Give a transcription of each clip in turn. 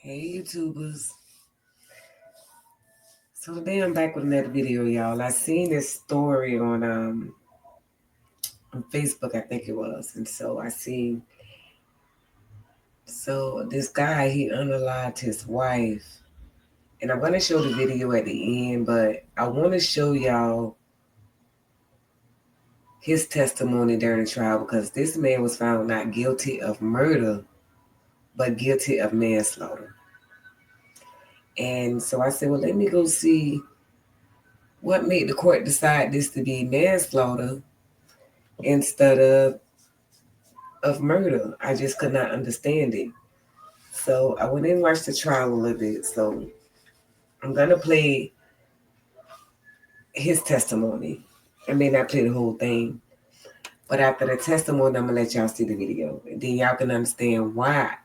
Hey YouTubers. So today I'm back with another video, y'all. I seen this story on Facebook, I think it was. And so this guy, he unalived his wife. And I'm gonna show the video at the end, but I wanna show y'all his testimony during the trial because this man was found not guilty of murder, but guilty of manslaughter. And so I said, well, let me go see what made the court decide this to be manslaughter instead of murder. I just could not understand it. So I went and watched the trial a little bit. So I'm gonna play his testimony. I may not play the whole thing, but after the testimony, I'm gonna let y'all see the video, and then y'all can understand why.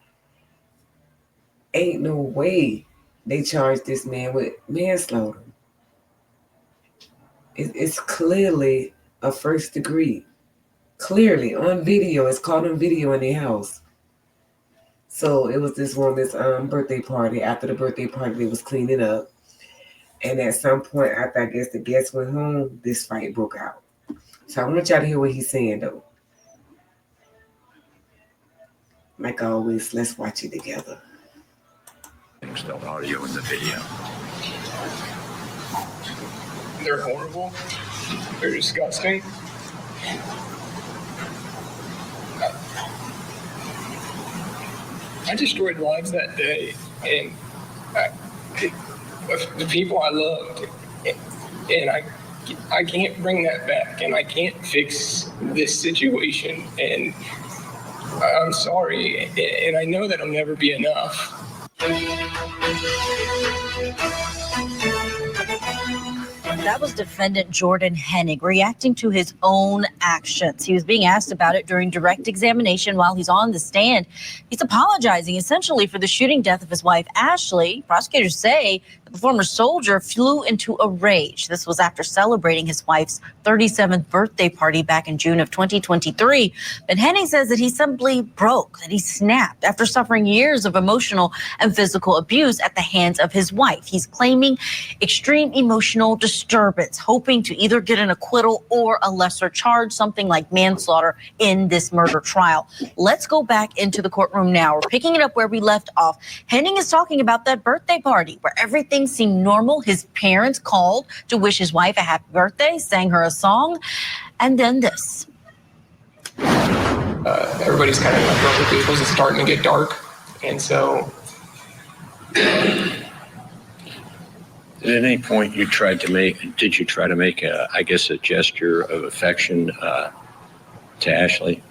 Ain't no way they charged this man with manslaughter. It's clearly a first degree. Clearly on video. It's caught on video in their house. So it was this woman's birthday party. After the birthday party, they was cleaning up. And at some point, after I guess the guests went home, this fight broke out. So I want y'all to hear what he's saying, though. Like always, let's watch it together. Still audio in the video. They're horrible. They're disgusting. I destroyed lives that day, and the people I loved, and I can't bring that back, and I can't fix this situation, and I'm sorry, and I know that I'll never be enough. That was defendant Jordan Hennig reacting to his own actions. He was being asked about it during direct examination while he's on the stand. He's apologizing essentially for the shooting death of his wife, Ashley. Prosecutors say the former soldier flew into a rage. This was after celebrating his wife's 37th birthday party back in June of 2023. But Hennig says that he simply broke, that he snapped after suffering years of emotional and physical abuse at the hands of his wife. He's claiming extreme emotional disturbance, hoping to either get an acquittal or a lesser charge, something like manslaughter in this murder trial. Let's go back into the courtroom now. We're picking it up where we left off. Hennig is talking about that birthday party where everything seemed normal. His parents called to wish his wife a happy birthday, sang her a song, and then this. Everybody's kind of like over because it's starting to get dark, and so. At any point did you try to make a gesture of affection to Ashley?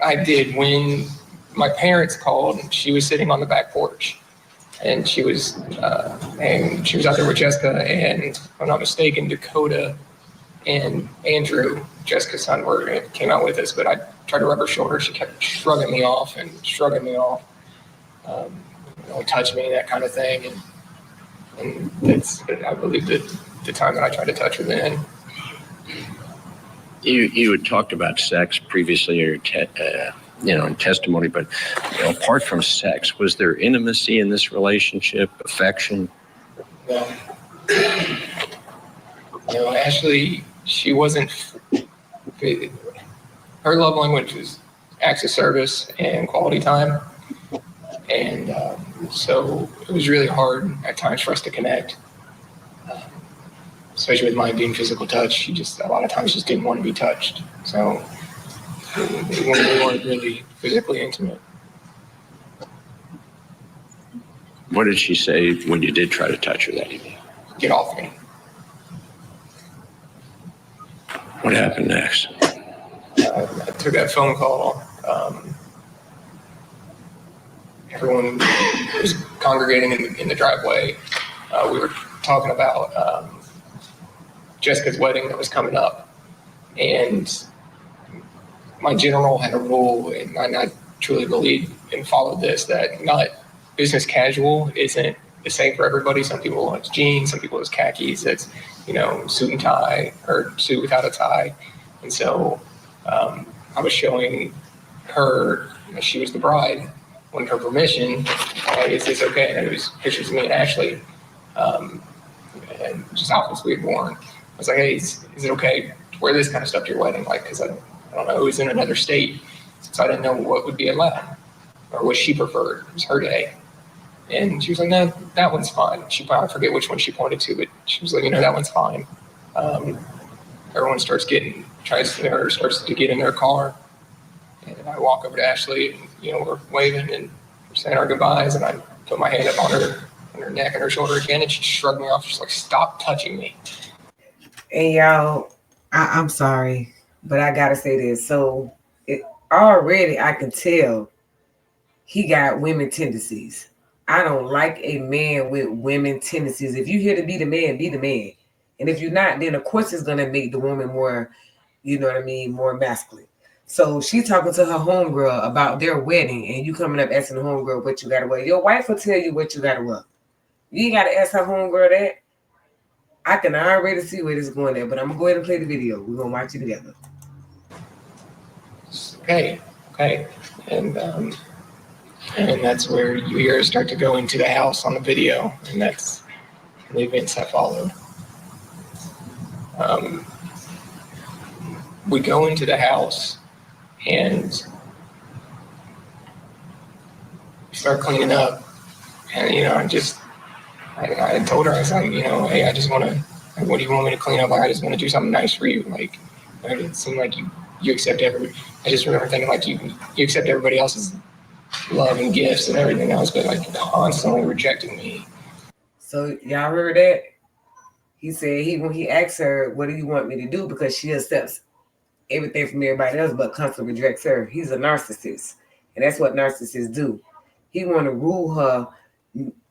I did. When my parents called, she was sitting on the back porch, and she was out there with Jessica, and if I'm not mistaken, Dakota and Andrew, Jessica's son, came out with us, but I tried to rub her shoulder. She kept shrugging me off, touch me, that kind of thing, and that's, I believe, the time that I tried to touch her then. You had talked about sex previously, or in testimony, but apart from sex, was there intimacy in this relationship, affection? No, Ashley, she wasn't. Her love language was acts of service and quality time, and so it was really hard at times for us to connect, especially with mine being physical touch. She just a lot of times just didn't want to be touched, so we weren't really physically intimate. What did she say when you did try to touch her that evening? Get off me. What happened next? I took that phone call. Everyone was congregating in the driveway. We were talking about Jessica's wedding that was coming up. And my general had a rule, and I truly believe and followed this, that not business casual isn't the same for everybody. Some people like jeans, some people use khakis. It's, suit and tie or suit without a tie. And so I was showing her, she was the bride, wanted her permission. Hey, is this okay? And it was pictures of me and Ashley, and just outfits we had worn. I was like, hey, is it okay to wear this kind of stuff to your wedding? Like, because I don't know, it was in another state, so I didn't know what would be allowed or what she preferred. It was her day. And she was like, no, that one's fine. I forget which one she pointed to, but she was like, that one's fine. Everyone starts to get in their car. And I walk over to Ashley, and, we're waving and we're saying our goodbyes. And I put my hand up on her neck and her shoulder again. And she shrugged me off. She's like, stop touching me. And y'all, I'm sorry, but I got to say this. So already I can tell he got women tendencies. I don't like a man with women tendencies. If you're here to be the man, be the man. And if you're not, then of course it's going to make the woman more, more masculine. So she's talking to her homegirl about their wedding, and you coming up asking the homegirl what you got to wear. Your wife will tell you what you got to wear. You ain't got to ask her homegirl that. I can already see where this is going at, but I'm going to go ahead and play the video. We're going to watch it together. Okay. And that's where you start to go into the house on the video, and that's the events that followed. We go into the house and start cleaning up, and I told her, I was like, hey, I just want to. What do you want me to clean up? Like, I just want to do something nice for you. Like, it seemed like you accept every. I just remember thinking like you accept everybody else's love and gifts and everything else, but like constantly rejecting me. So y'all heard that? He said when he asked her, what do you want me to do? Because she accepts everything from everybody else, but constantly rejects her. He's a narcissist. And that's what narcissists do. He want to rule her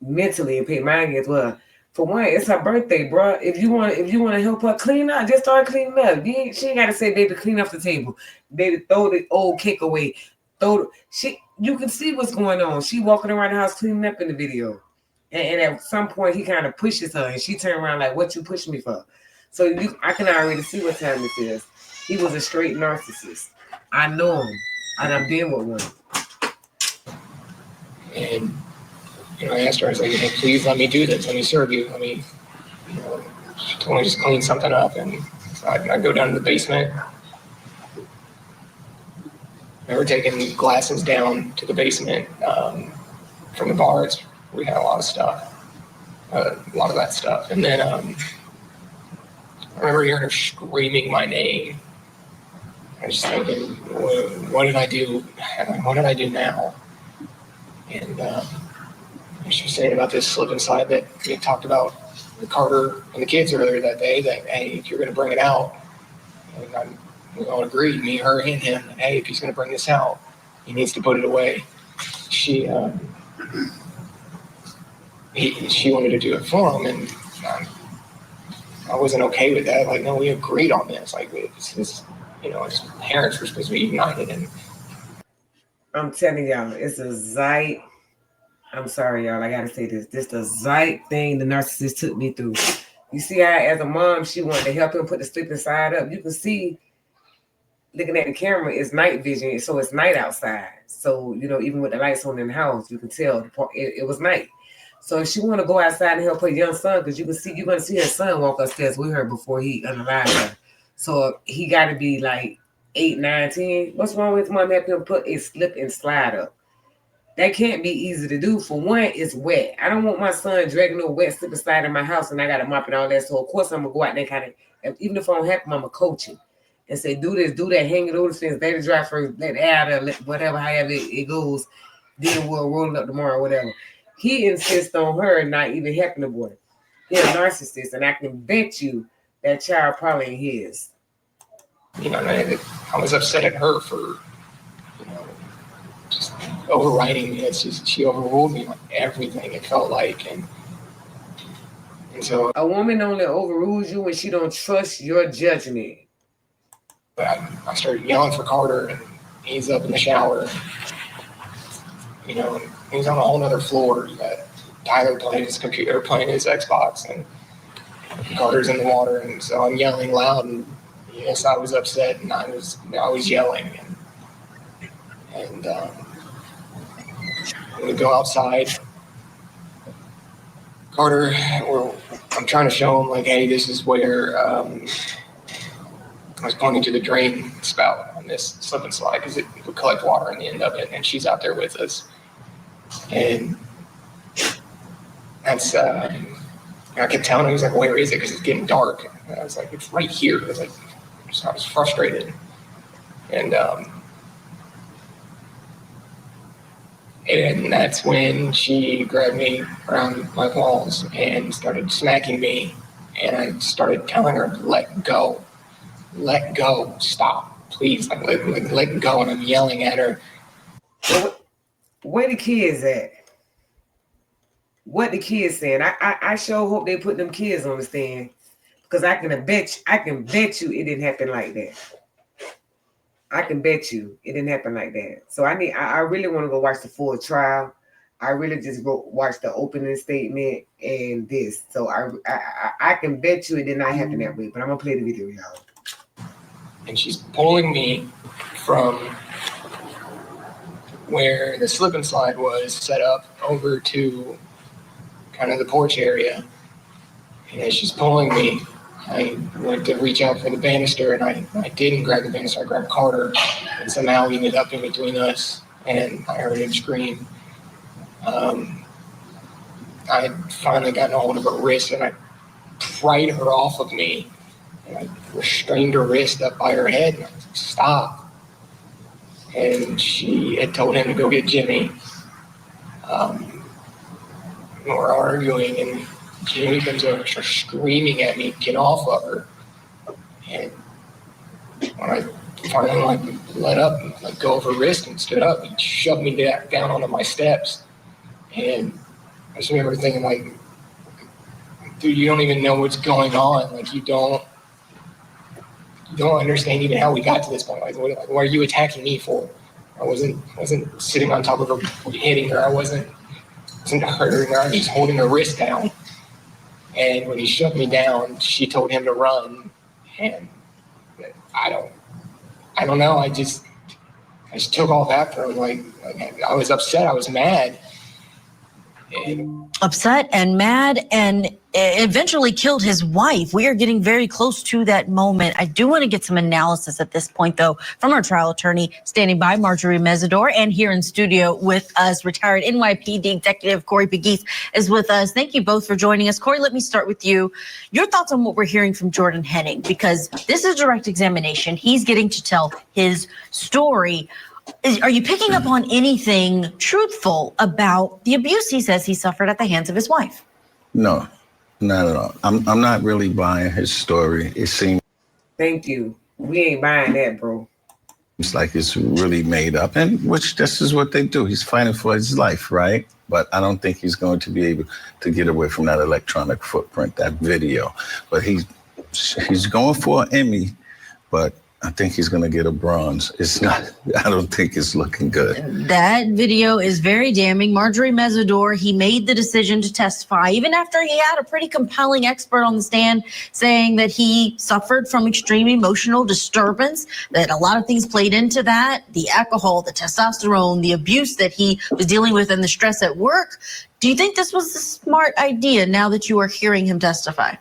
mentally and pay mind games. Well, for one, it's her birthday, bro. If you want to help her clean up, just start cleaning up. She ain't got to say, baby, clean off the table. Baby, throw the old cake away. You can see what's going on. She walking around the house cleaning up in the video. And at some point, he kind of pushes her, and she turned around like, what you pushing me for? So I can already see what time it is. He was a straight narcissist. I know him. And I've been with one. And, I asked her, I was like, please let me do this. Let me serve you. She told me to just clean something up. And so I go down to the basement. We were taking glasses down to the basement from the bars. We had a lot of that stuff. And then I remember hearing her screaming my name. I was just thinking, what did I do? What did I do now? And she was saying about this slip and slide that we had talked about with Carter and the kids earlier that day, that, hey, if you're going to bring it out, and we all agreed, me, her, and him, that, hey, if he's going to bring this out, he needs to put it away. She wanted to do it for him, and I wasn't okay with that. Like, no, we agreed on this. Like, his parents were supposed to be united. And I'm telling y'all, it's a Zeit. I'm sorry, y'all. I gotta say this. This the Zeit thing the narcissist took me through. You see how, as a mom, she wanted to help him put the sleeping side up. You can see, looking at the camera, it's night vision, so it's night outside. So, even with the lights on in the house, you can tell it was night. So if she want to go outside and help her young son, because you're going to see her son walk upstairs with her before he unalived her. So he got to be like 8, 9, 10. What's wrong with mom helping him put a slip and slide up? That can't be easy to do. For one, it's wet. I don't want my son dragging no wet slip and slide in my house, and I got to mop and all that. So of course I'm going to go out there kind of, even if I don't have him, I'm going to coach him and say, do this, do that, hang it over the fence, let it dry first, let it out, or whatever, however it goes. Then we'll roll it up tomorrow, whatever. He insists on her not even helping the boy. He's a narcissist, and I can bet you that child probably ain't his. I was upset at her for, just overriding me. It's just, she overruled me on everything, it felt like. And so a woman only overrules you when she don't trust your judgment. I started yelling for Carter, and he's up in the shower. And he's on a whole other floor. You got Tyler playing his computer, playing his Xbox, and Carter's in the water. And so I'm yelling loud, and yes, I was upset, and I was yelling, and we go outside. Carter, I'm trying to show him, like, hey, this is where I was pointing to the drain spout on this slip and slide because it would collect water in the end of it, and she's out there with us. And that's, I kept telling him, he was like, where is it? Because it's getting dark. And I was like, it's right here. I was frustrated. And that's when she grabbed me around my balls and started smacking me. And I started telling her, let go, stop, please, let go. And I'm yelling at her. Where the kids at? What the kids saying? I sure hope they put them kids on the stand, because I can bet you it didn't happen like that. I can bet you it didn't happen like that. So I really want to go watch the full trial. I really just go watch the opening statement and this. So I can bet you it did not happen that way. But I'm gonna play the video, y'all. And she's pulling me from where the slip and slide was set up over to kind of the porch area. And as she's pulling me, I went to reach out for the banister, and I didn't grab the banister. I grabbed Carter, and somehow he ended up in between us, and I heard him scream. I had finally gotten a hold of her wrist, and I pried her off of me, and I restrained her wrist up by her head, and I was like, stop. And she had told him to go get Jimmy. We're arguing, and Jimmy comes over and starts screaming at me, get off of her. And when I finally let up and let go of her wrist and stood up, he shoved me down onto my steps. And I just remember thinking, like, dude, you don't even know what's going on. Like, you don't understand even how we got to this point. Like, what are you attacking me for? I wasn't sitting on top of her, hitting her. I wasn't hurting her. I was just holding her wrist down. And when he shoved me down, she told him to run. And I don't know. I just took off after him. Like I was upset. I was mad. Upset and mad, and eventually killed his wife. We are getting very close to that moment. I do want to get some analysis at this point, though, from our trial attorney standing by, Marjorie Mesidor, and here in studio with us, retired NYPD Executive Corey Pegues is with us. Thank you both for joining us. Corey, let me start with you. Your thoughts on what we're hearing from Jordan Hennig, because this is direct examination. He's getting to tell his story. Are you picking up on anything truthful about the abuse he says he suffered at the hands of his wife? No, not at all. I'm not really buying his story. It seems. Thank you. We ain't buying that, bro. It's like it's really made up, and which this is what they do. He's fighting for his life, right? But I don't think he's going to be able to get away from that electronic footprint, that video. But he's going for an Emmy, but I think he's going to get a bronze. I don't think it's looking good. That video is very damning. Marjorie Mesidor, he made the decision to testify, even after he had a pretty compelling expert on the stand saying that he suffered from extreme emotional disturbance, that a lot of things played into that, the alcohol, the testosterone, the abuse that he was dealing with, and the stress at work. Do you think this was a smart idea now that you are hearing him testify?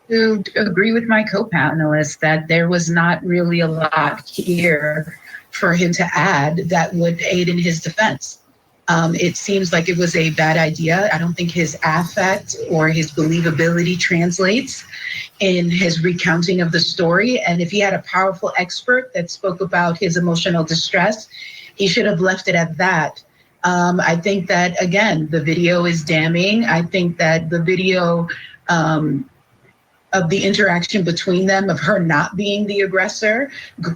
To agree with my co-panelists that there was not really a lot here for him to add that would aid in his defense. It seems like it was a bad idea. I don't think his affect or his believability translates in his recounting of the story. And if he had a powerful expert that spoke about his emotional distress, he should have left it at that. I think that, again, the video is damning. I think that the video of the interaction between them, of her not being the aggressor,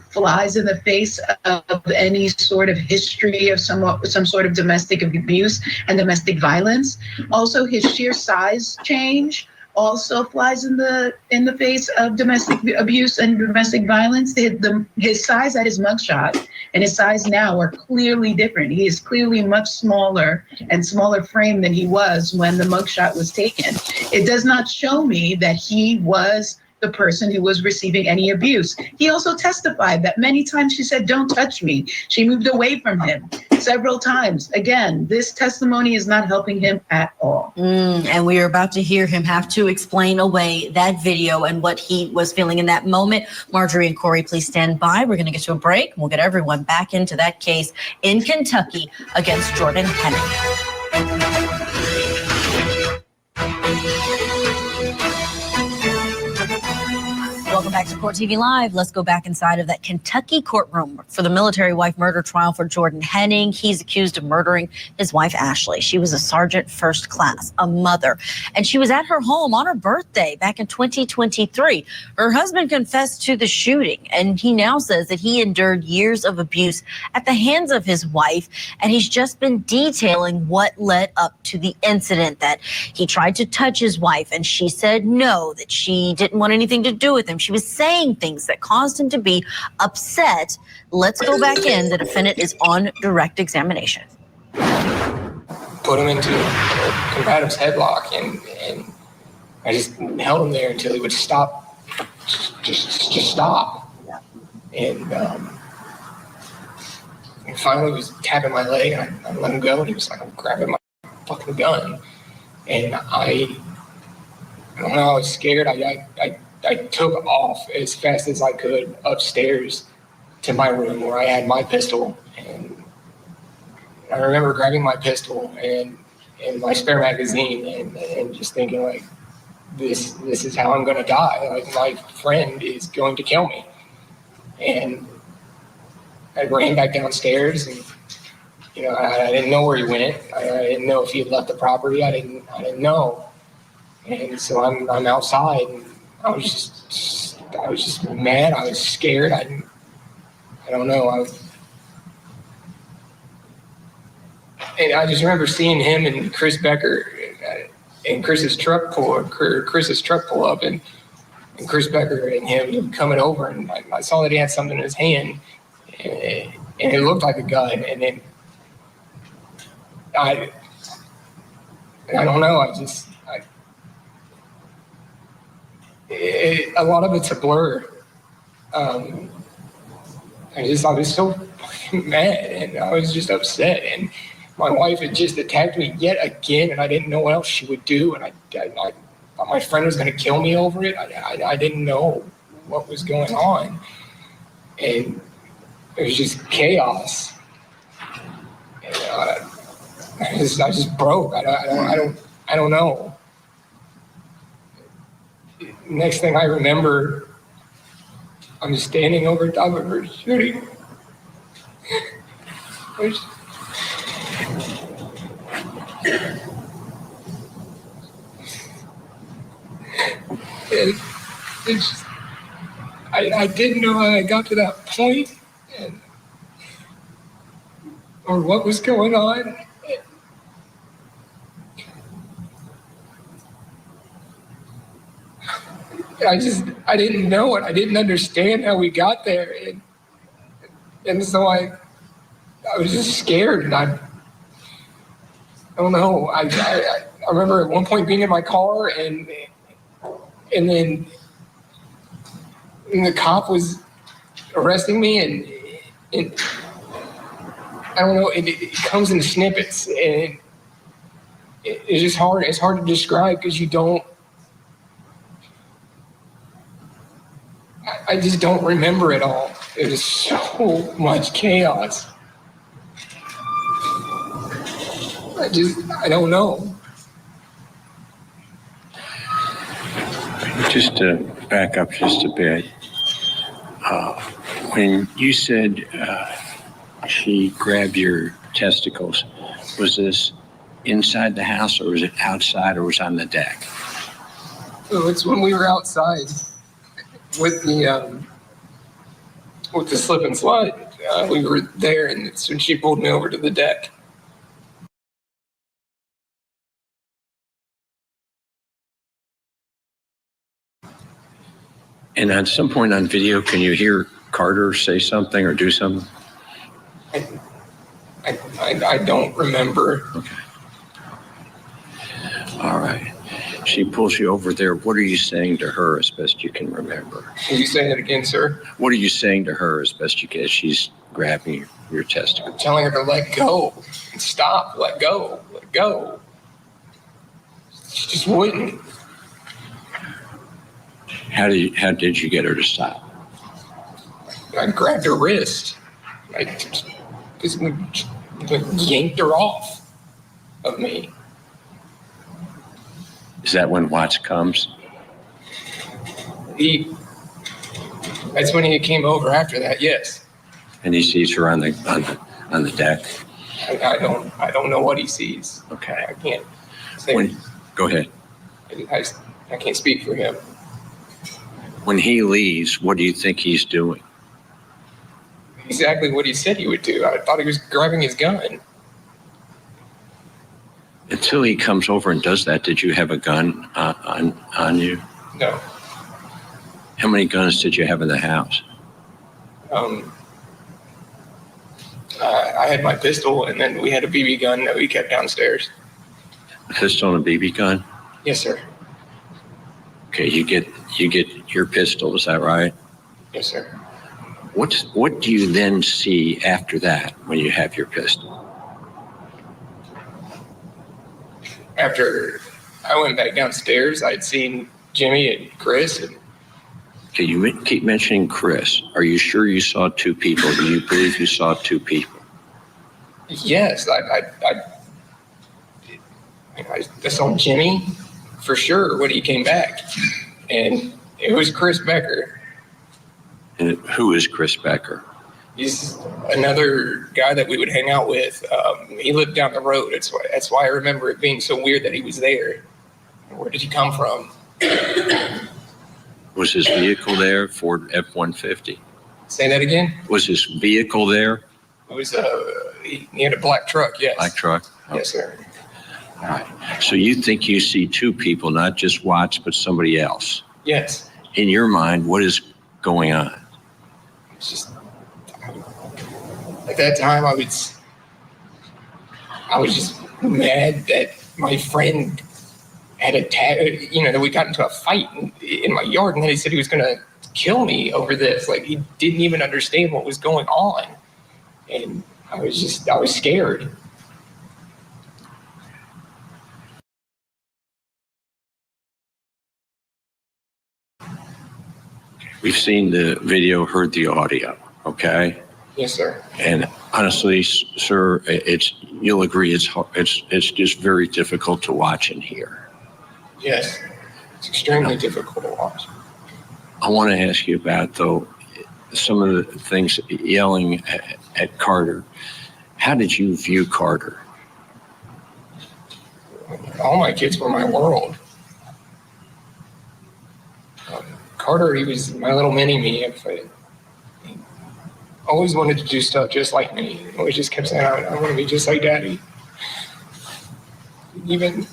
flies in the face of any sort of history of some sort of domestic abuse and domestic violence. Also, his sheer size change also flies in the face of domestic abuse and domestic violence. His size at his mugshot and his size now are clearly different. He is clearly much smaller and smaller frame than he was when the mugshot was taken. It does not show me that he was the person who was receiving any abuse. He also testified that many times she said, "Don't touch me." She moved away from him several times. Again, this testimony is not helping him at all. And we are about to hear him have to explain away that video and what he was feeling in that moment. Marjorie and Corey, please stand by. We're going to get to a break. We'll get everyone back into that case in Kentucky against Jordan Hennig. Welcome back to Court TV Live. Let's go back inside of that Kentucky courtroom for the military wife murder trial for Jordan Hennig. He's accused of murdering his wife, Ashley. She was a sergeant first class, a mother, and she was at her home on her birthday back in 2023. Her husband confessed to the shooting, and he now says that he endured years of abuse at the hands of his wife, and he's just been detailing what led up to the incident, that he tried to touch his wife, and she said no, that she didn't want anything to do with him. She was saying things that caused him to be upset. Let's go back in. The defendant is on direct examination. Put him into a combative headlock, and I just held him there until he would stop, just stop. And finally he was tapping my leg, and I let him go, and he was like, I'm grabbing my fucking gun. And I don't know, I was scared. I took off as fast as I could upstairs to my room where I had my pistol. And I remember grabbing my pistol and my spare magazine and just thinking, like, this is how I'm going to die. Like, my friend is going to kill me. And I ran back downstairs, and I didn't know where he went. I didn't know if he had left the property. I didn't know. And so I'm outside, and I was just mad. I was scared. I don't know. And I just remember seeing him and Chris Becker and Chris's truck pull up, and Chris Becker and him coming over, and I saw that he had something in his hand, and it looked like a gun. And then I don't know. A lot of it's a blur. I was so fucking mad, and I was just upset, and my wife had just attacked me yet again, and I didn't know what else she would do, and I thought my friend was going to kill me over it. I didn't know what was going on, and it was just chaos. And I just broke. I don't know. Next thing I remember, I'm standing over top of her shooting. I didn't know how I got to that point, or what was going on. I didn't know it. I didn't understand how we got there, and so I was just scared, and I don't know. I remember at one point being in my car, and then the cop was arresting me, and I don't know. It comes in snippets, and it's just hard. It's hard to describe because you don't. I just don't remember it all. There's so much chaos. I don't know. Just to back up just a bit, when you said she grabbed your testicles, was this inside the house, or was it outside, or was it on the deck? Oh, it's when we were outside with the slip and slide. We were there, and it's when she pulled me over to the deck. And at some point on video, can you hear Carter say something or do something? I don't remember. Okay. All right. She pulls you over there. What are you saying to her as best you can remember? Can you say that again, sir? What are you saying to her as best you can as she's grabbing your testicle? I'm telling her to let go and stop, let go, let go. She just wouldn't. How did you get her to stop? I grabbed her wrist. I just yanked her off of me. Is that when Watts comes? That's when he came over after that, yes. And he sees her on the deck? I don't know what he sees. Okay. I can't say. Go ahead. I can't speak for him. When he leaves, what do you think he's doing? Exactly what he said he would do. I thought he was grabbing his gun. Until he comes over and does that, did you have a gun on you? No. How many guns did you have in the house? I had my pistol, and then we had a BB gun that we kept downstairs. A pistol and a BB gun? Yes, sir. Okay, you get your pistol, is that right? Yes, sir. What do you then see after that when you have your pistol? After I went back downstairs, I'd seen Jimmy and Chris. Okay, you keep mentioning Chris. Are you sure you saw two people? Do you believe you saw two people? Yes, I saw Jimmy for sure when he came back, and it was Chris Becker. And who is Chris Becker? He's another guy that we would hang out with. He lived down the road. That's why I remember it being so weird that he was there. Where did he come from? Was his vehicle there, Ford F-150? Say that again? Was his vehicle there? It was he had a black truck, yes. Black truck? Okay. Yes, sir. All right. So you think you see two people, not just Watts, but somebody else? Yes. In your mind, what is going on? It's just, at that time, I was just mad that my friend had attacked, that we got into a fight in my yard, and then he said he was going to kill me over this. Like, he didn't even understand what was going on. And I was scared. We've seen the video, heard the audio, okay? Yes, sir. And honestly, sir, you'll agree it's just very difficult to watch and hear. Yes, it's extremely difficult to watch. I want to ask you about, though, some of the things yelling at Carter. How did you view Carter? All my kids were my world. Carter, he was my little mini-me. He always wanted to do stuff just like me. He always just kept saying, I want to be just like Daddy. Even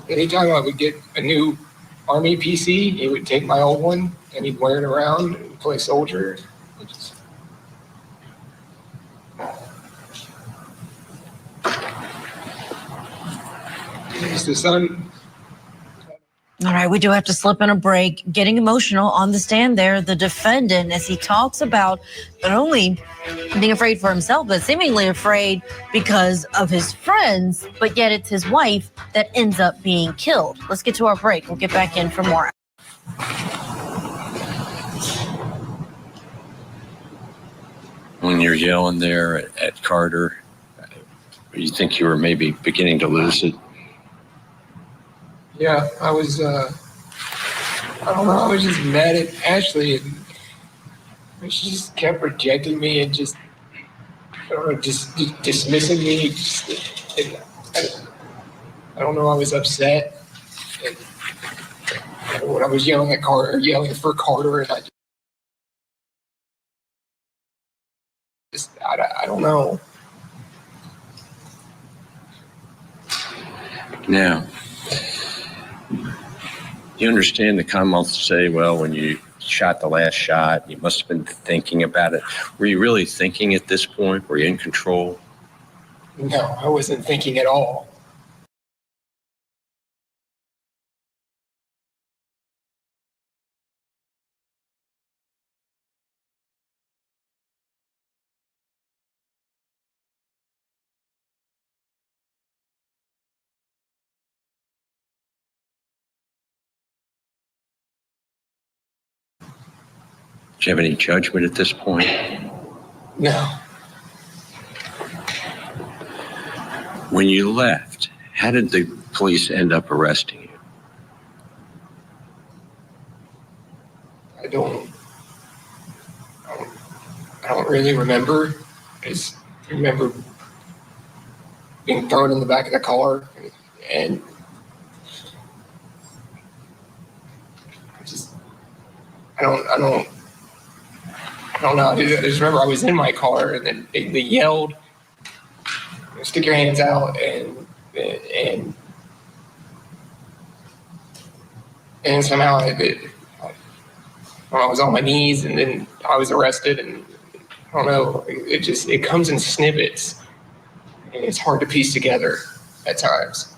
anytime I would get a new Army PC, he would take my old one and he'd wear it around and play soldier. He's the son. All right, we do have to slip in a break. Getting emotional on the stand there, the defendant, as he talks about not only being afraid for himself, but seemingly afraid because of his friends, but yet it's his wife that ends up being killed. Let's get to our break. We'll get back in for more. When you're yelling there at Carter, you think you were maybe beginning to lose it? Yeah, I was, I don't know, I was just mad at Ashley, and she just kept rejecting me and just, I don't know, just dismissing me. I don't know, I was upset. And when I was yelling at Carter, yelling for Carter, and I don't know. Now, you understand the Commonwealth say, well, when you shot the last shot, you must have been thinking about it. Were you really thinking at this point? Were you in control? No, I wasn't thinking at all. Do you have any judgment at this point? No. When you left, how did the police end up arresting you? I don't really remember. I just remember being thrown in the back of the car, and I don't know. I just remember I was in my car, and then they yelled, "Stick your hands out!" and somehow I was on my knees, and then I was arrested, and I don't know. It comes in snippets, and it's hard to piece together at times.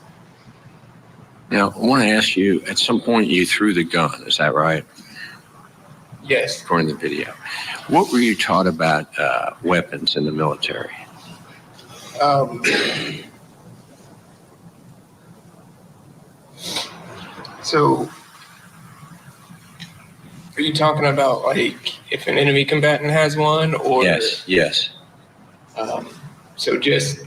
Now, I want to ask you, at some point you threw the gun, is that right? Yes. According to the video. What were you taught about weapons in the military? So, are you talking about like if an enemy combatant has one, or Yes. So just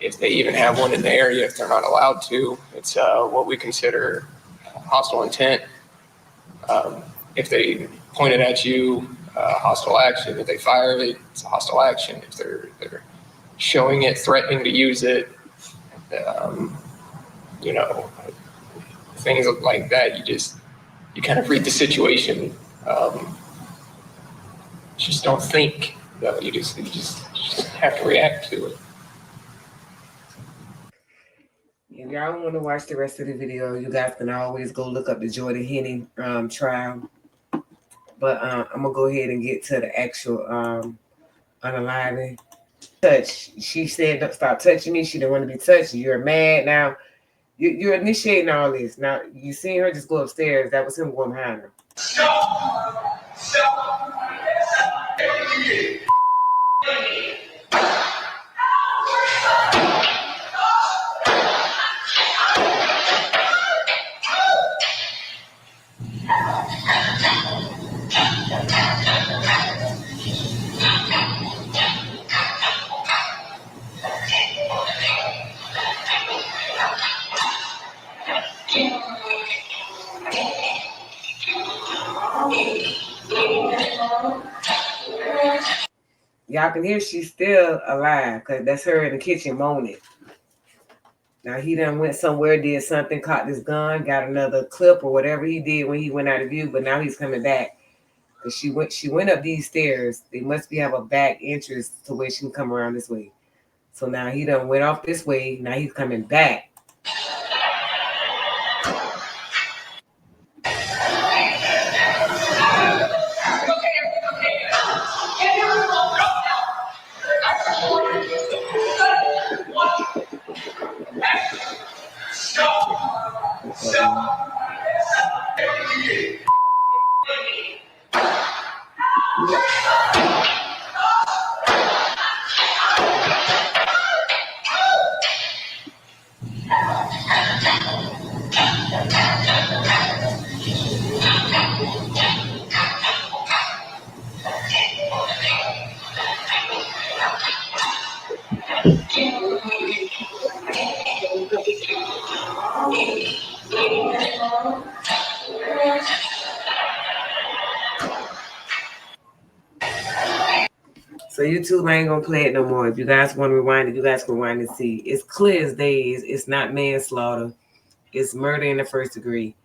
if they even have one in the area, if they're not allowed to, it's what we consider hostile intent. If they point it at you, hostile action. If they fire it, it's a hostile action. If they're showing it, threatening to use it, things like that. You kind of read the situation. Just don't think, though. You just have to react to it. If y'all want to watch the rest of the video, you guys can always go look up the Jordan Henning trial. But I'm going to go ahead and get to the actual unaliving. Touch. She said, "Don't stop touching me." She didn't want to be touched. You're mad now. You're initiating all this. Now, you seen her just go upstairs. That was him going behind her. Y'all can hear she's still alive because that's her in the kitchen moaning. Now he done went somewhere, did something, caught this gun, got another clip or whatever he did when he went out of view, but now he's coming back. Because she went up these stairs. They must have a back entrance to where she can come around this way. So now he done went off this way. Now he's coming back. So YouTube ain't gonna play it no more. If you guys want to rewind it, you guys can rewind and see. It's clear as day. It's not manslaughter. It's murder in the first degree.